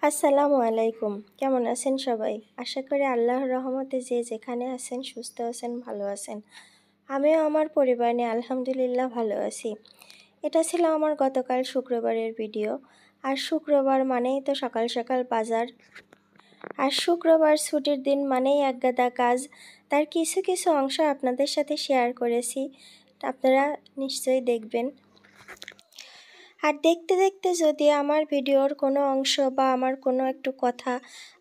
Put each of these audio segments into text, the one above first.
আসসালামু আলাইকুম। কেমন আছেন সবাই? আশা করি আল্লাহর রহমতে যে যেখানে আছেন সুস্থ আছেন, ভালো আছেন। আমিও আমার পরিবার নিয়ে আলহামদুলিল্লাহ ভালো আছি। এটা ছিল আমার গতকাল শুক্রবারের ভিডিও। আর শুক্রবার মানেই তো সকাল সকাল বাজার। আর শুক্রবার ছুটির দিন মানেই একগাদা কাজ। তার কিছু কিছু অংশ আপনাদের সাথে শেয়ার করেছি, আপনারা নিশ্চয়ই দেখবেন। আর দেখতে দেখতে যদি আমার ভিডিওর কোনো অংশ বা আমার কোনো একটু কথা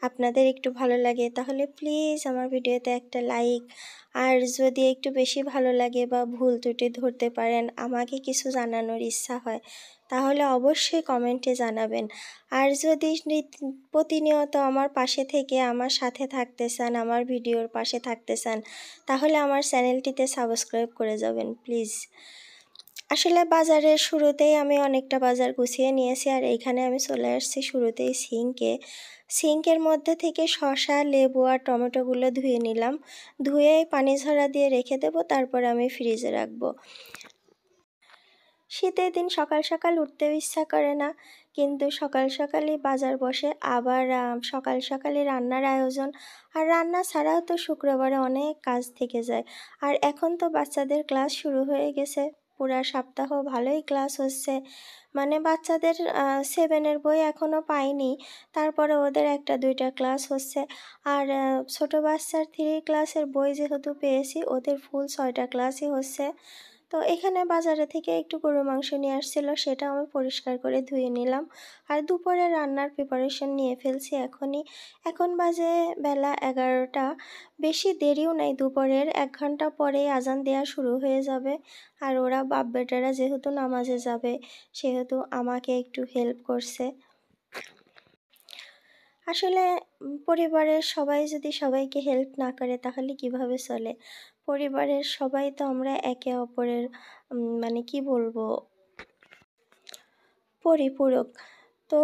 আপনাদের একটু ভালো লাগে, তাহলে প্লিজ আমার ভিডিওতে একটা লাইক। আর যদি একটু বেশি ভালো লাগে বা ভুল ত্রুটি ধরতে পারেন, আমাকে কিছু জানানোর ইচ্ছা হয়, তাহলে অবশ্যই কমেন্টে জানাবেন। আর যদি প্রতিনিয়ত আমার পাশে থেকে আমার সাথে থাকতে চান, আমার ভিডিওর পাশে থাকতে চান, তাহলে আমার চ্যানেলটিতে সাবস্ক্রাইব করে যাবেন প্লিজ। আসলে বাজারের শুরুতেই আমি অনেকটা বাজার গুছিয়ে নিয়েছি। আর এইখানে আমি চলে আসছি শুরুতেই সিঙ্কের মধ্যে থেকে শসা, লেবু আর টমেটোগুলো ধুয়ে নিলাম। ধুয়ে পানি ঝরা দিয়ে রেখে দেবো, তারপর আমি ফ্রিজে রাখবো। শীতের দিন সকাল সকাল উঠতেও ইচ্ছা করে না, কিন্তু সকাল সকালই বাজার বসে। আবার সকাল সকালই রান্নার আয়োজন। আর রান্না ছাড়াও তো শুক্রবারে অনেক কাজ থেকে যায়। আর এখন তো বাচ্চাদের ক্লাস শুরু হয়ে গেছে, পুরা সপ্তাহ ভালোই ক্লাস হচ্ছে। মানে বাচ্চাদের 7-এর বই এখনও পাইনি, তারপরে ওদের 1-2টা ক্লাস হচ্ছে। আর ছোটো বাচ্চার 3 ক্লাসের বই যেহেতু পেয়েছি, ওদের ফুল 6টা ক্লাসই হচ্ছে। তো এখানে বাজারে থেকে একটু গরু মাংস নিয়ে আসছিল, সেটা আমি পরিষ্কার করে ধুয়ে নিলাম। আর দুপুরে রান্নার প্রিপারেশন নিয়ে ফেলছি এখনই। এখন বাজে বেলা 11টা, বেশি দেরিও নাই। দুপুরের 1 ঘন্টা পরেই আজান দেওয়া শুরু হয়ে যাবে। আর ওরা বাপ বেটারা যেহেতু নামাজে যাবে, সেহেতু আমাকে একটু হেল্প করছে। আসলে পরিবারের সবাই যদি সবাইকে হেল্প না করে, তাহলে কিভাবে চলে? পরিবারের সবাই তো আমরা একে অপরের মানে কি বলবো, পরিপূরক। তো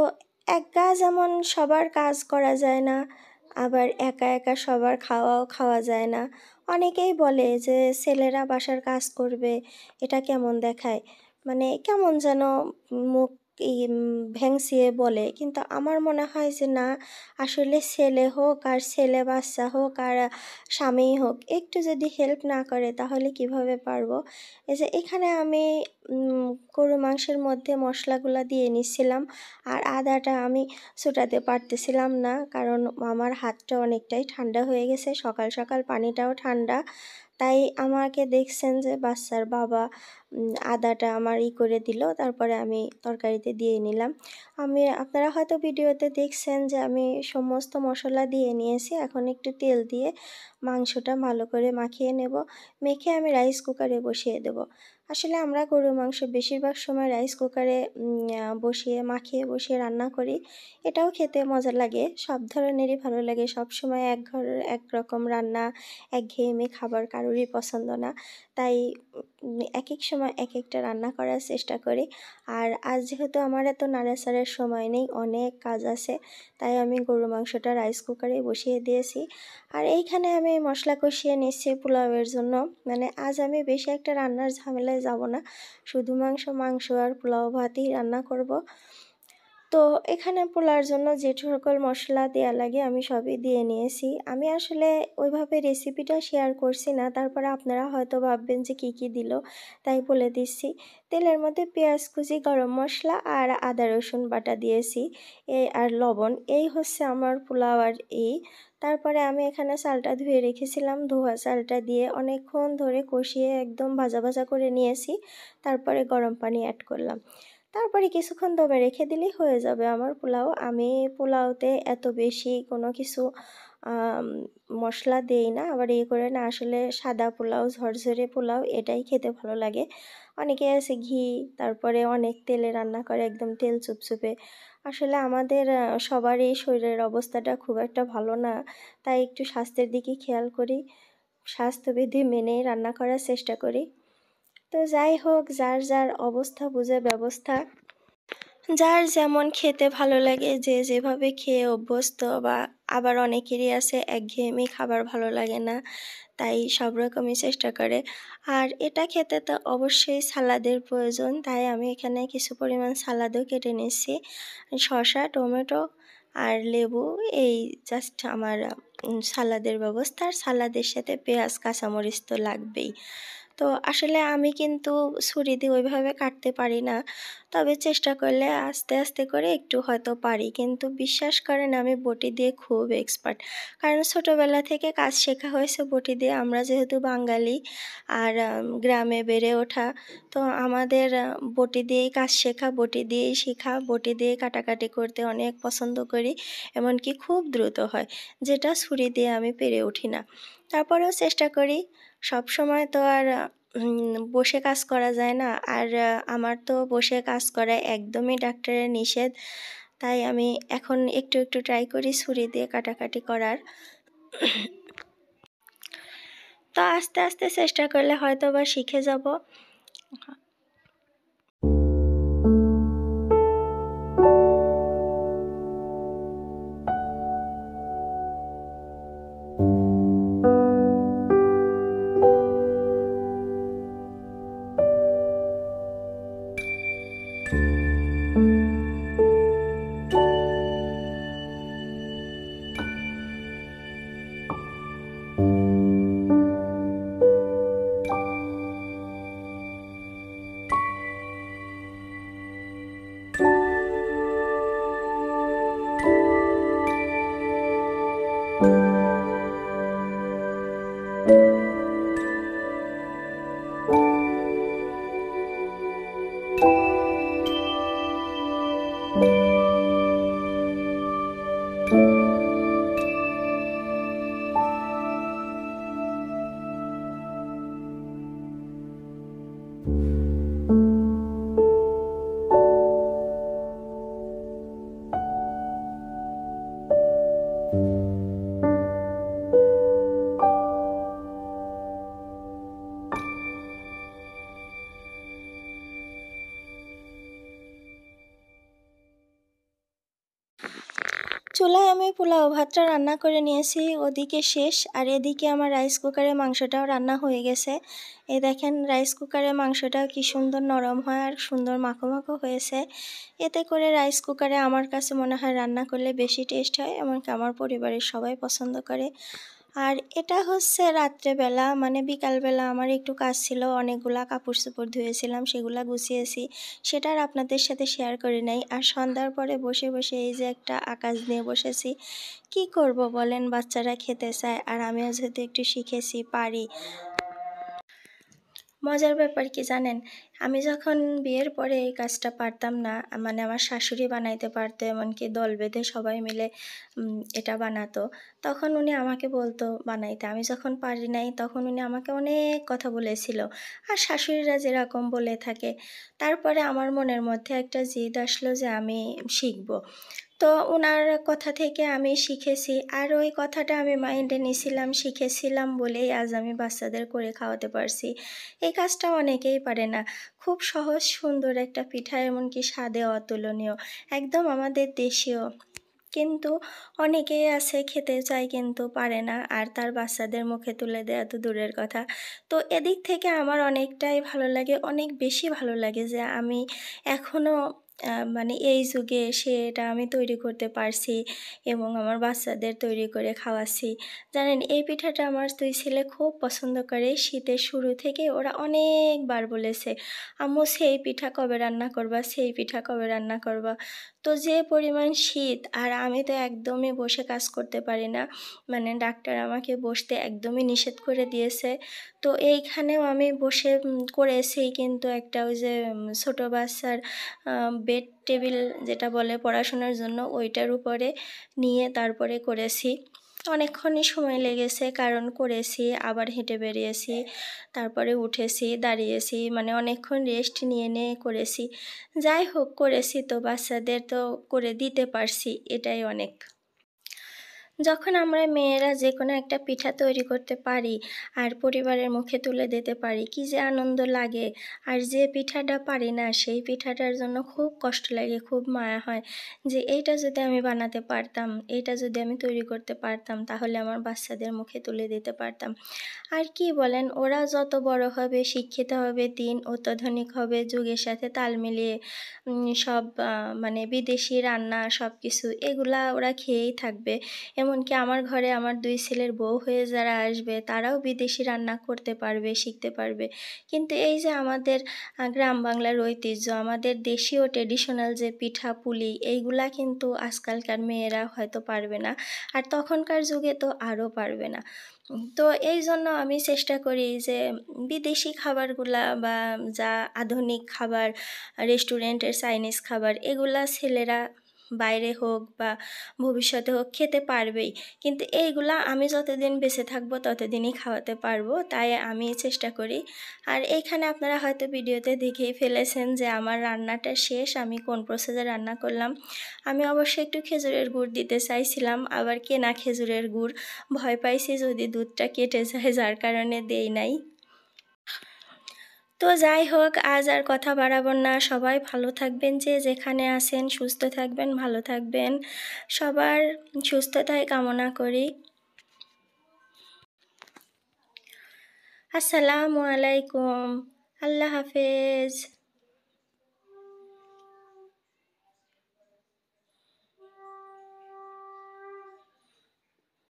একা যেমন সবার কাজ করা যায় না, আবার একা একা সবার খাওয়াও খাওয়া যায় না। অনেকেই বলে যে ছেলেরা বাসার কাজ করবে, এটা কেমন দেখায়, মানে কেমন যেন মুখ ভেংসিয়ে বলে। কিন্তু আমার মনে হয় যে না, আসলে ছেলে হোক আর ছেলে বাচ্চা হোক আর স্বামী হোক, একটু যদি হেল্প না করে তাহলে কিভাবে পারবো। এই যে এখানে আমি গরু মাংসের মধ্যে মশলাগুলো দিয়ে নিচ্ছিলাম। আর আদাটা আমি ছুটাতে পারতেছিলাম না, কারণ আমার হাতটা অনেকটাই ঠান্ডা হয়ে গেছে। সকাল সকাল পানিটাও ঠান্ডা, তাই আমাকে দেখছেন যে বাচ্চার বাবা আদাটা আমার করে দিল, তারপরে আমি তরকারিতে দিয়ে নিলাম। আপনারা হয়তো ভিডিওতে দেখছেন যে আমি সমস্ত মশলা দিয়ে নিয়েছি। এখন একটু তেল দিয়ে মাংসটা ভালো করে মাখিয়ে নেব। মেখে আমি রাইস কুকারে বসিয়ে দেব। আসলে আমরা গরুর মাংস বেশিরভাগ সময় রাইস কুকারে মাখিয়ে বসিয়ে রান্না করি। এটাও খেতে মজা লাগে, সব ধরনেরই ভালো লাগে। সব সময় একরকম রান্না, একঘেয়েমি খাবার কারোরই পছন্দ না। তাই এক এক সময় এক একটা রান্না করার চেষ্টা করি। আর আজ যেহেতু আমার এত নাড়াচাড়ার সময় নেই, অনেক কাজ আছে, তাই আমি গরুর মাংসটা রাইস কুকারে বসিয়ে দিয়েছি। আর এইখানে আমি মশলা কষিয়ে নিচ্ছি পোলাওয়ের জন্য। মানে আজ আমি বেশি একটা রান্নার ঝামেলায় যাব না, শুধু মাংস আর পোলাও ভাতই রান্না করব। তো এখানে পোলাওর জন্য যে সকল মশলা দেওয়া লাগে আমি সবই দিয়ে নিয়েছি। আমি আসলে ওইভাবে রেসিপিটা শেয়ার করছি না, তারপরে আপনারা হয়তো ভাববেন যে কী দিল, তাই বলে দিচ্ছি। তেলের মধ্যে পেঁয়াজ কুচি, গরম মশলা আর আদা রসুন বাটা দিয়েছি, আর লবণ। এই হচ্ছে আমার পোলাও। আর তারপরে আমি এখানে চালটা ধুয়ে রেখেছিলাম, ধোয়া চালটা দিয়ে অনেকক্ষণ ধরে কষিয়ে একদম ভাজা ভাজা করে নিয়েছি। তারপরে গরম পানি অ্যাড করলাম, তারপরে কিছুক্ষণ দমে রেখে দিলেই হয়ে যাবে আমার পোলাও। আমি পোলাওতে এত বেশি কোনো কিছু মশলা দেই না, আবার করে না। আসলে সাদা পোলাও, ঝরঝরে পোলাও, এটাই খেতে ভালো লাগে। অনেকে আছে ঘি, তারপরে অনেক তেলে রান্না করে, একদম তেল চুপচুপে। আসলে আমাদের সবারই শরীরের অবস্থাটা খুব একটা ভালো না, তাই একটু স্বাস্থ্যের দিকে খেয়াল করি, স্বাস্থ্যবিধি মেনেই রান্না করার চেষ্টা করি। তো যাই হোক, যার যার অবস্থা বুঝে ব্যবস্থা, যার যেমন খেতে ভালো লাগে, যে যেভাবে খেয়ে অভ্যস্ত। বা আবার অনেকেরই আছে একঘেয়েমি খাবার ভালো লাগে না, তাই সব রকমই চেষ্টা করে। আর এটা খেতে তো অবশ্যই সালাদের প্রয়োজন, তাই আমি এখানে কিছু পরিমাণ সালাদও কেটে নিচ্ছি। শসা, টমেটো আর লেবু, এই জাস্ট আমার সালাদের ব্যবস্থা। আর সালাদের সাথে পেঁয়াজ কাঁচামরিচ তো লাগবেই। তো আসলে আমি কিন্তু ছুরি দিয়ে ওইভাবে কাটতে পারি না, তবে চেষ্টা করলে আস্তে আস্তে করে একটু হয়তো পারি, কিন্তু বিশ্বাস করেন আমি বটি দিয়ে খুব এক্সপার্ট। কারণ ছোটোবেলা থেকে কাজ শেখা হয়েছে বটি দিয়ে, আমরা যেহেতু বাঙালি আর গ্রামে বেড়ে ওঠা, তো আমাদের বটি দিয়েই কাজ শেখা, বটি দিয়েই শেখা, বটি দিয়ে কাটাকাটি করতে অনেক পছন্দ করি, এমনকি খুব দ্রুত হয়, যেটা ছুরি দিয়ে আমি পেরে উঠি না। তারপরেও চেষ্টা করি, সব সময় তো আর বসে কাজ করা যায় না। আর আমার তো বসে কাজ করা একদমই ডাক্তারের নিষেধ, তাই আমি এখন একটু একটু ট্রাই করি ছুরি দিয়ে কাটাকাটি করার। তো আস্তে আস্তে চেষ্টা করলে হয়তো বা শিখে যাব। চুলায় আমি পোলাও ভাতটা রান্না করে নিয়েছি, ওদিকে শেষ। আর এদিকে আমার রাইস কুকারে মাংসটাও রান্না হয়ে গেছে। এই দেখেন রাইস কুকারে মাংসটাও কি সুন্দর নরম হয় আর সুন্দর মাখো মাখো হয়েছে। এতে করে রাইস কুকারে আমার কাছে মনে হয় রান্না করলে বেশি টেস্ট হয়, এমনকি আমার পরিবারের সবাই পছন্দ করে। আর এটা হচ্ছে রাত্রেবেলা, মানে বিকালবেলা আমার একটু কাজ ছিল, অনেকগুলা কাপড় চোপড় ধুয়েছিলাম, সেগুলা গুছিয়েছি, সেটা আর আপনাদের সাথে শেয়ার করি নাই। আর সন্ধ্যার পরে বসে বসে এই যে একটা আকাশ নিয়ে বসেছি, কি করব বলেন, বাচ্চারা খেতে চায় আর আমিও যেহেতু একটু শিখেছি পারি। মজার ব্যাপার কি জানেন, আমি যখন বিয়ের পরে এই কাজটা পারতাম না, মানে আমার শাশুড়ি বানাইতে পারতো, এমনকি দল বেঁধে সবাই মিলে এটা বানাতো, তখন উনি আমাকে বলতো বানাইতে। আমি যখন পারি নাই তখন উনি আমাকে অনেক কথা বলেছিল, আর শাশুড়িরা যেরকম বলে থাকে। তারপরে আমার মনের মধ্যে একটা জিদ আসলো যে আমি শিখবো। তো ওনার কথা থেকে আমি শিখেছি, আর ওই কথাটা আমি মাইন্ডে নিয়েছিলাম, শিখেছিলাম বলেই আজ আমি বাচ্চাদের করে খাওয়াতে পারছি। এই কাজটা অনেকেই পারে না, খুব সহজ সুন্দর একটা পিঠা, এমনকি স্বাদে অতুলনীয়, একদম আমাদের দেশীয়। কিন্তু অনেকেই আছে খেতে চায় কিন্তু পারে না, আর তার বাচ্চাদের মুখে তুলে দেওয়া তো দূরের কথা। তো এদিক থেকে আমার অনেকটাই ভালো লাগে, অনেক বেশি ভালো লাগে যে আমি এখনও মানে এই যুগে এসে এটা আমি তৈরি করতে পারছি এবং আমার বাচ্চাদের তৈরি করে খাওয়াচ্ছি। জানেন, এই পিঠাটা আমার দুই ছেলে খুব পছন্দ করে, শীতের শুরু থেকে ওরা অনেকবার বলেছে, আম্মু সেই পিঠা কবে রান্না করবা, সেই পিঠা কবে রান্না করবা। তো যে পরিমাণ শীত, আর আমি তো একদমই বসে কাজ করতে পারি না, মানে ডাক্তার আমাকে বসতে একদমই নিষেধ করে দিয়েছে। তো এইখানেও আমি বসে করেছি, কিন্তু একটা ওই যে ছোটো বাচ্চার বেড টেবিল যেটা বলে পড়াশোনার জন্য, ওইটার উপরে নিয়ে তারপরে করেছি। অনেকক্ষণই সময় লেগেছে, কারণ করেছি আবার হেঁটে বেরিয়েছি, তারপরে উঠেছি দাঁড়িয়েছি, মানে অনেকক্ষণ রেস্ট নিয়ে নিয়ে করেছি। যাই হোক, করেছি তো বাচ্চাদের তো করে দিতে পারছি, এটাই অনেক। যখন আমরা মেয়েরা যে কোনো একটা পিঠা তৈরি করতে পারি আর পরিবারের মুখে তুলে দিতে পারি, কি যে আনন্দ লাগে। আর যে পিঠাটা পারি না সেই পিঠাটার জন্য খুব কষ্ট লাগে, খুব মায়া হয় যে এইটা যদি আমি বানাতে পারতাম, এইটা যদি আমি তৈরি করতে পারতাম, তাহলে আমার বাচ্চাদের মুখে তুলে দিতে পারতাম। আর কি বলেন, ওরা যত বড় হবে, শিক্ষিত হবে, দিন অত্যাধুনিক হবে, যুগের সাথে তাল মিলিয়ে সব মানে বিদেশি রান্না সব কিছু এগুলা ওরা খেয়েই থাকবে। এমনকি আমার ঘরে আমার ২ ছেলের বউ হয়ে যারা আসবে তারাও বিদেশি রান্না করতে পারবে, শিখতে পারবে। কিন্তু এই যে আমাদের গ্রাম বাংলার ঐতিহ্য, আমাদের দেশীয় ট্র্যাডিশনাল যে পিঠা পুলি এইগুলা কিন্তু আজকালকার মেয়েরা হয়তো পারবে না। আর তখনকার যুগে তো আরও পারবে না। তো এইজন্য আমি চেষ্টা করি যে বিদেশি খাবারগুলা বা যা আধুনিক খাবার, রেস্টুরেন্টের চাইনিজ খাবার এগুলা ছেলেরা বাইরে হোক বা ভবিষ্যতে হোক খেতে পারবেই। কিন্তু এইগুলা আমি যতদিন বেঁচে থাকবো ততদিনই খাওয়াতে পারবো, তাই আমি চেষ্টা করি। আর এইখানে আপনারা হয়তো ভিডিওতে দেখেই ফেলেছেন যে আমার রান্নাটা শেষ, আমি কোন প্রসেসে রান্না করলাম। আমি অবশ্যই একটু খেজুরের গুড় দিতে চাইছিলাম, আবার কেনা খেজুরের গুড়, ভয় পাইছি যদি দুধটা কেটে যায়, যার কারণে দেই নাই। তো যাই হোক, আজ আর কথা বাড়াবো না। সবাই ভালো থাকবেন, যে যেখানে আছেন সুস্থ থাকবেন, ভালো থাকবেন। সবার সুস্থতাই কামনা করি। আসসালামু আলাইকুম। আল্লাহ হাফেজ।